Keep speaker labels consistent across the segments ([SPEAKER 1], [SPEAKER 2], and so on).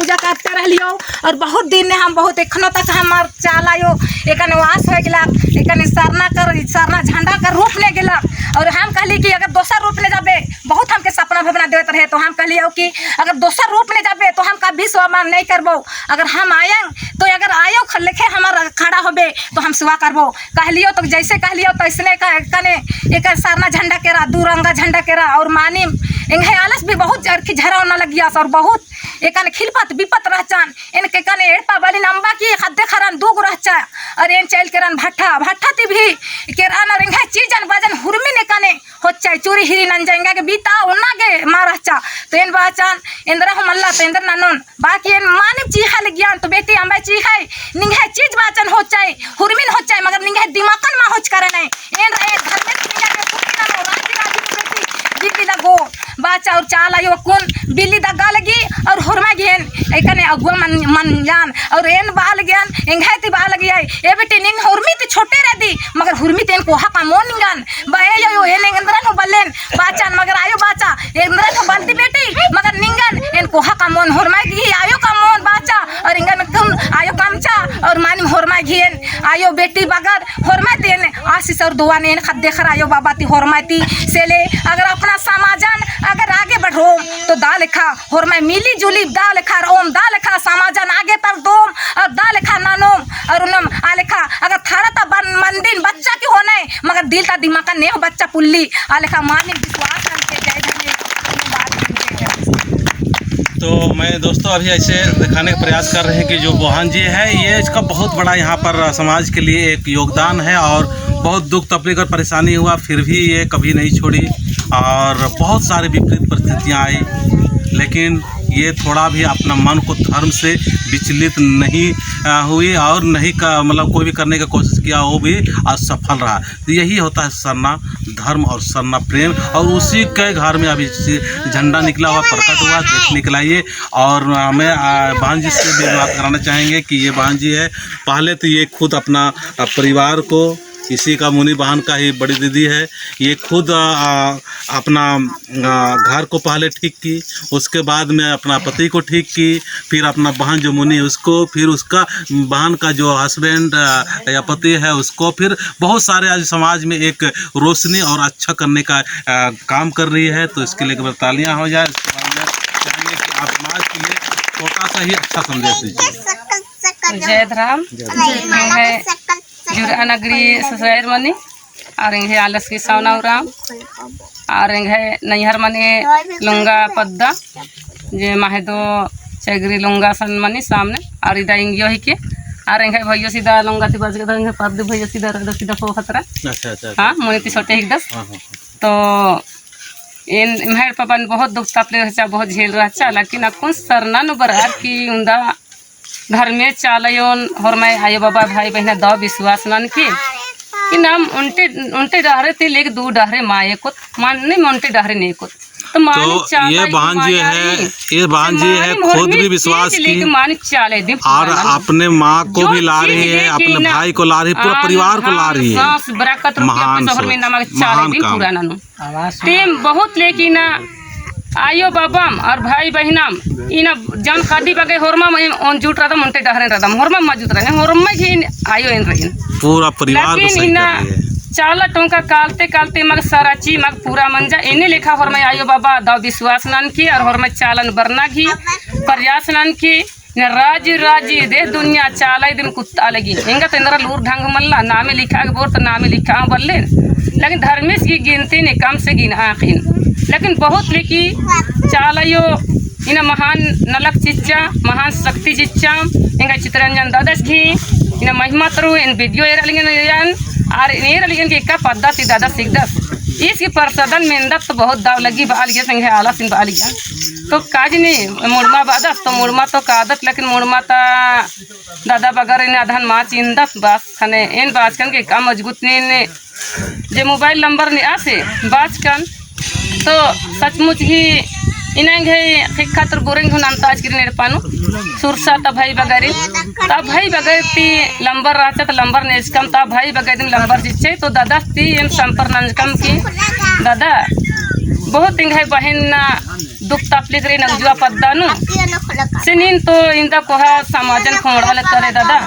[SPEAKER 1] पूजा करते रह लियो और बहुत दिन ने हम बहुत एखनो तक हमार चाल आयो एकने वास हो गेला एकने सरना झंडा कर रूप ले गेला और हम कहली कि अगर दोसर रूप ले जाबे बहुत हमके सपना भावना देत रहे तो हम कहलियो कि अगर दोसर रूप ले जाबे तो हम कभी स्वामान नहीं करबो अगर हम आए तो अगर आयो लेखे हमार खड़ा होबे तो हम सेवा करबो कहलियो तो जैसे कहलियो तैसने कने एक सरना झंडा केरा दू रंगा झंडा केरा और मानी इंगे आलस भी बहुत जरखी झरा न लगिया और बहुत एकने खिलपत विपत रहचान इनके कने एड़पा बाली नंबा की खद्दे खरन दूग रहचा और इन चल केरन भट्ठा ती भी केरान और इंगे चीजन बजन हुरमी ने कने होच्चा चूरी हिरी नन जाएंगे के बीता उन्ना के मारचा तो इन बाचान इंद्र हम अल्लाह तो इंद्र ननन बाकी इन मानिम चीहा लगियान तो बेटी अंबा चीहाई निंगे चीज बाचन होच्चाई हुरमिन होच्चाई मगर निंगे दिमाकन मा होच करे नहीं इन रे घर में निंगे के पुतना नो राजी बिल्ली लगो बाचा और चाल आयो कौन बिल्ली दगा लगी और हुरमा गेन एकने अगुआ मन जान और एन बाल ज्ञान इंघाती बाल लगी ए बेटी निंग हुरमी ते छोटे रहती मगर हुरमी तेन कोहा का मोन निंगन बहे यो एन इंद्रन हो बल्लेन बाचा मगर आयो बाचा इंद्रन हो बलती बेटी मगर निंगन एन कोहा का मोन हुरमा की आयो का मोन बाचा और इंगन तुम आयो कामचा और मानी हुरमा घेन आयो बेटी बगर हुरमा तेन आशीष और दुआ ने खद देख आयो बाबा ती हुरमा ती सेले अगर अपना समाजन अगर आगे बढ़ो तो दा लिखा और मैं मिली जुली दा लिखा ओम दा लिखा समाजन आगे तर दोम और दा लिखा नानोम और उनम आ लिखा अगर थारा ता मंदिर बच्चा की होना है मगर दिल ता दिमाग का नहीं हो बच्चा पुल्ली आ लिखा मानी विश्वास के जय
[SPEAKER 2] तो मैं दोस्तों अभी ऐसे दिखाने का प्रयास कर रहे हैं कि जो बहन जी है ये इसका बहुत बड़ा यहाँ पर समाज के लिए एक योगदान है और बहुत दुख तकलीफ और परेशानी हुआ फिर भी ये कभी नहीं छोड़ी और बहुत सारे विपरीत परिस्थितियाँ आई लेकिन ये थोड़ा भी अपना मन को धर्म से विचलित नहीं हुई और नहीं का मतलब कोई भी करने की कोशिश किया वो भी असफल रहा। तो यही होता है सरना धर्म और सरना प्रेम और उसी के घर में अभी झंडा निकला हुआ प्रकट हुआ देखने के लिए और हमें बहन जी से भी बात कराना चाहेंगे कि ये बहन जी है पहले तो ये खुद अपना परिवार को इसी का मुनि बहन का ही बड़ी दीदी है ये खुद अपना घर को पहले ठीक की उसके बाद में अपना पति को ठीक की फिर अपना बहन जो मुनि उसको फिर उसका बहन का जो हस्बैंड या पति है उसको फिर बहुत सारे आज समाज में एक रोशनी और अच्छा करने का काम कर रही है तो इसके लिए तालियां हो जाए। इसके बाद में चाहेंगे कि आप समाज के लिए छोटा सा ही अच्छा संदेश दीजिए।
[SPEAKER 3] जय राम जुरा नगरी ससुर मनी और इंगे आलस की सावना राम और इंगे नैहर मनी लुंगा पद्दा जे माहे दो चगरी लुंगा सन मनी सामने और इधर इंगियो ही के और इंगे भैया सीधा लुंगा थी बज के इंगे पद भैया सीधा फो खतरा
[SPEAKER 2] अच्छा
[SPEAKER 3] हाँ मुनि ती छोटे एक दस तो इन मेहर पपन बहुत दुख तपले रहा बहुत झेल रहा लेकिन अकुन सरना नु बरार की उंदा घर में चालयोन और मैं आयो बाबा भाई बहना दो विश्वास नन की नाम उनटे डहरे थे लेके दू डहरे माए को मान नहीं उनटे डहरे नहीं को तो
[SPEAKER 2] ये बहन जी है खुद भी विश्वास की और अपने माँ को भी ला रही है अपने भाई को ला रही है पूरा परिवार को ला रही है महान
[SPEAKER 3] टीम बहुत लेकिन आयो बाबाम और भाई बहनाम इन जन खादी बगे होरमा में जुट रहा था मुंटे डहरे रहा होरमा मौजूद रहे होरमा ही आयो इन रही
[SPEAKER 2] पूरा परिवार को सही कर रही है
[SPEAKER 3] चाला टोंका कालते कालते मग सराची मग पूरा मंजा इन्हें लिखा होरमा आयो बाबा दाव विश्वास नन की और होरमा चालन बरना की प्रयास नन की राजी राजी दे दुनिया चाला दिन कुत्ता लगी इंगा तो इंद्रा लूर ढंग मल्ला नामे लिखा के बोर तो नामे लिखा बल्ले लेकिन धर्मेश की गिनती ने कम से गिन आखिन लेकिन बहुत लेकी चालयो इन महान नलक चिच्चा महान शक्ति चिच्चा इंगा चित्रंजन दादस घी इन महिमा तरु इन वीडियो एरलिगन और एरलिगन के का पद्धति दादा सिगदस इसकी प्रसादन में तो बहुत दाव लगी बाल गया संगे आला सिंह बाल गया तो काज नहीं मुड़मा बादस तो मुड़मा तो कादत लेकिन मुड़मा ता दादा बगर इन आधान माँ चिंदस बस खने इन बाजकन के का मजबूत ने जे मोबाइल नंबर ने आसे बाजकन तो सचमुच ही इन्हें खातर बोरेंग अंताज गिर पानु सुरसा तब भाई बगैरी तब भाई बगैर लंबर रहता तो लंबर नेजकम तब भाई बगैर लंबर जिचे तो दादा ती इन संपर नंजकम की दादा बहुत इंगे बहन दुख तकलीफ रे नगजुआ पद्दानु सिनिन तो इंदा कोहा समाजन खोड़ाल करे दादा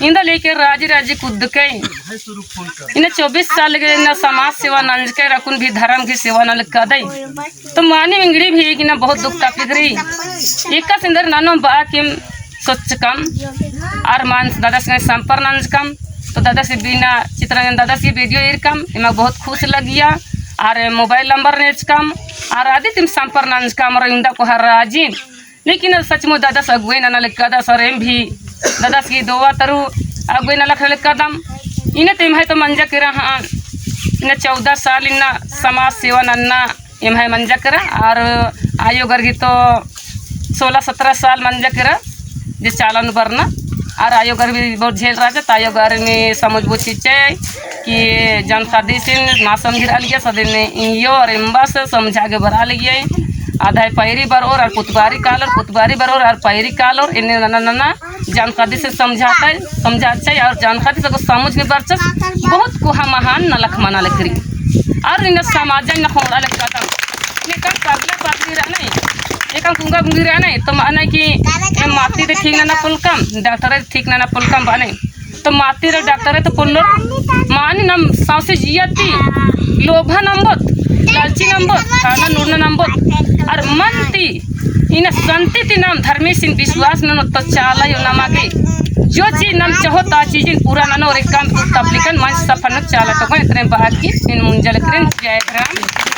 [SPEAKER 3] इंदा लेके राजी कुद के इन्हें 24 साल के न समाज सेवा नंज के रकुन भी धर्म की सेवा न कदई तो मानी इंगड़ी भी कि ना बहुत दुख तकलीफ रही एक सिंदर नानो बा किम सोच कम और मान दादा से संपर नंज कम तो दादा से बिना चित्र दादा से वीडियो एर कम इमा बहुत खुश लगिया और मोबाइल नंबर नेच कम और आदि तिम संपर नंज कम और इंदा को हर राजी लेकिन सचमुच दादा से अगुए न कदा सर एम भी दादा की दोवा तरु अगुए न लख कदम इन्हें तिम है तो मंजा के रहा इन्हें 14 साल इन्ना समाज सेवा नन्ना इम है मंजा करा और आयो गर्गी तो 16-17 साल मंजा करा जिस चालन बरना और आयो घर भी बहुत झेल रहा था तायो घर में समझ बुझी कि जन शादी से ना समझ लिया सदिन इो और इम्बा से समझा के भरा लिया आधा पैरी बरोर और पुतबारी बरोर और पैरी कालोर इन्हें नना नना जानकारी से समझाता है और जानकारी से समझ में बरचस बहुत कुहा महान नलख मना लकरी और इन्हें समाज न खोड़ा लग कदम इन्हें कम पागला पागली रहना एक गुंगा गुंगी रहना तो माने कि माती रे ठीक ना पुलकम डॉक्टर ठीक ना पुलकम बने तो माती रे डॉक्टर तो पुल्लो मानी नम सांसे जियाती लोभा नंबत लालची नंबत खाना नूरना नंबत और मनती इन संति नाम धर्मी सिंह विश्वास न तो चाला यो नमागे जो चीज नम चाहो ता चीज पूरा न और एक काम तबलीगन मन सफल चाला तो इतने बात की इन मुंजल करें जय राम।